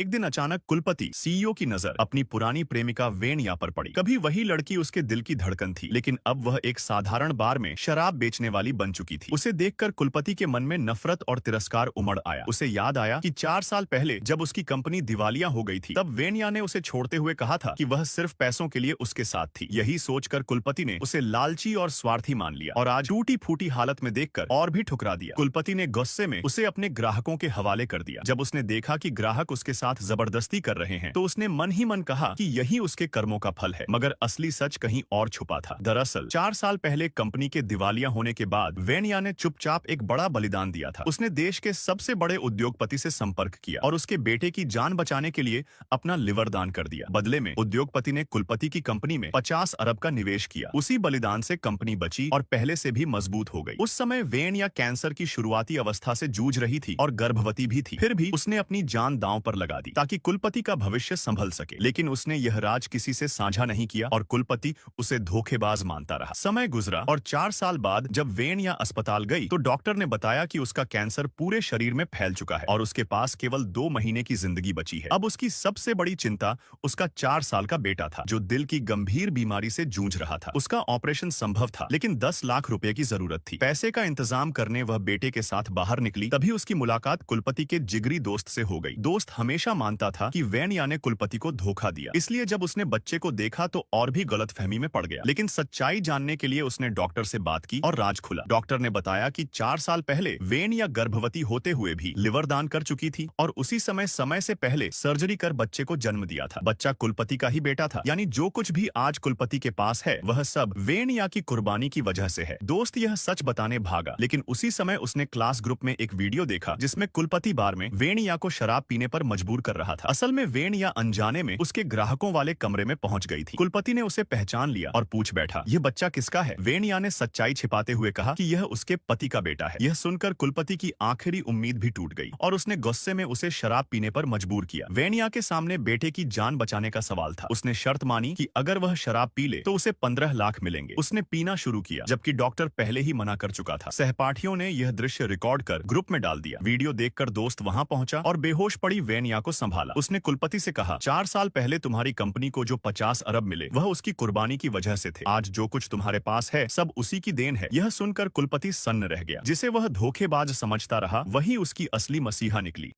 एक दिन अचानक कुलपति सीईओ की नजर अपनी पुरानी प्रेमिका वेनिया पर पड़ी। कभी वही लड़की उसके दिल की धड़कन थी, लेकिन अब वह एक साधारण बार में शराब बेचने वाली बन चुकी थी। उसे देखकर कुलपति के मन में नफरत और तिरस्कार उमड़ आया। उसे याद आया कि 4 साल पहले जब उसकी कंपनी दिवालिया हो गई थी, तब वेनिया ने उसे छोड़ते हुए कहा था कि वह सिर्फ पैसों के लिए उसके साथ थी। यही सोचकर कुलपति ने उसे लालची और स्वार्थी मान लिया और आज टूटी फूटी हालत में देखकर और भी ठुकरा दिया। कुलपति ने गुस्से में उसे अपने ग्राहकों के हवाले कर दिया। जब उसने देखा कि ग्राहक उसके साथ जबरदस्ती कर रहे हैं, तो उसने मन ही मन कहा कि यही उसके कर्मों का फल है। मगर असली सच कहीं और छुपा था। दरअसल 4 साल पहले कंपनी के दिवालिया होने के बाद वेनिया ने चुपचाप एक बड़ा बलिदान दिया था। उसने देश के सबसे बड़े उद्योगपति से संपर्क किया और उसके बेटे की जान बचाने के लिए अपना लिवर दान कर दिया। बदले में उद्योगपति ने कुलपति की कंपनी में 50 अरब का निवेश किया। उसी बलिदान से कंपनी बची और पहले से भी मजबूत हो गई। उस समय वेनिया कैंसर की शुरुआती अवस्था से जूझ रही थी और गर्भवती भी थी। फिर भी उसने अपनी जान दांव पर लगा दी ताकि कुलपति का भविष्य संभल सके। लेकिन उसने यह राज किसी से साझा नहीं किया और कुलपति उसे धोखेबाज मानता रहा। समय गुजरा और 4 साल बाद जब वेनिया अस्पताल गई, तो डॉक्टर ने बताया कि उसका कैंसर पूरे शरीर में फैल चुका है और उसके पास केवल 2 महीने की जिंदगी बची है। अब उसकी सबसे बड़ी चिंता उसका 4 साल का बेटा था, जो दिल की गंभीर बीमारी से जूझ रहा था। उसका ऑपरेशन संभव था, लेकिन 10 लाख रुपए की जरूरत थी। पैसे का इंतजाम करने वह बेटे के साथ बाहर निकली। तभी उसकी मुलाकात कुलपति के जिगरी दोस्त से हो गई। दोस्त हमेशा मानता था कि वेनिया ने कुलपति को धोखा दिया, इसलिए जब उसने बच्चे को देखा तो और भी गलतफहमी में पड़ गया। लेकिन सच्चाई जानने के लिए उसने डॉक्टर से बात की और राज खुला। डॉक्टर ने बताया कि 4 साल पहले वेनिया गर्भवती होते हुए भी लिवर दान कर चुकी थी और उसी समय से पहले सर्जरी कर बच्चे को जन्म दिया था। बच्चा कुलपति का ही बेटा था, यानी जो कुछ भी आज कुलपति के पास है वह सब वेनिया की कुर्बानी की वजह से है। दोस्त यह सच बताने भागा, लेकिन उसी समय उसने क्लास ग्रुप में एक वीडियो देखा जिसमें कुलपति बार में वेनिया को शराब पीने पर मजबूर कर रहा था। असल में वेनिया अनजाने में उसके ग्राहकों वाले कमरे में पहुंच गई थी। कुलपति ने उसे पहचान लिया और पूछ बैठा, यह बच्चा किसका है? वेनिया ने सच्चाई छिपाते हुए कहा कि यह उसके पति का बेटा है। यह सुनकर कुलपति की आखिरी उम्मीद भी टूट गई और उसने गुस्से में उसे शराब पीने पर मजबूर किया। वेनिया के सामने बेटे की जान बचाने का सवाल था। उसने शर्त मानी कि अगर वह शराब पी ले तो उसे 15 लाख मिलेंगे। उसने पीना शुरू किया, जबकि डॉक्टर पहले ही मना कर चुका था। सहपाठियों ने यह दृश्य रिकॉर्ड कर ग्रुप में डाल दिया। वीडियो देखकर दोस्त वहां पहुंचा और बेहोश पड़ी वेनिया को संभाला। उसने कुलपति से कहा, 4 साल पहले तुम्हारी कंपनी को जो 50 अरब मिले वह उसकी कुर्बानी की वजह से थे। आज जो कुछ तुम्हारे पास है सब उसी की देन है। यह सुनकर कुलपति सन्न रह गया। जिसे वह धोखेबाज समझता रहा, वही उसकी असली मसीहा निकली।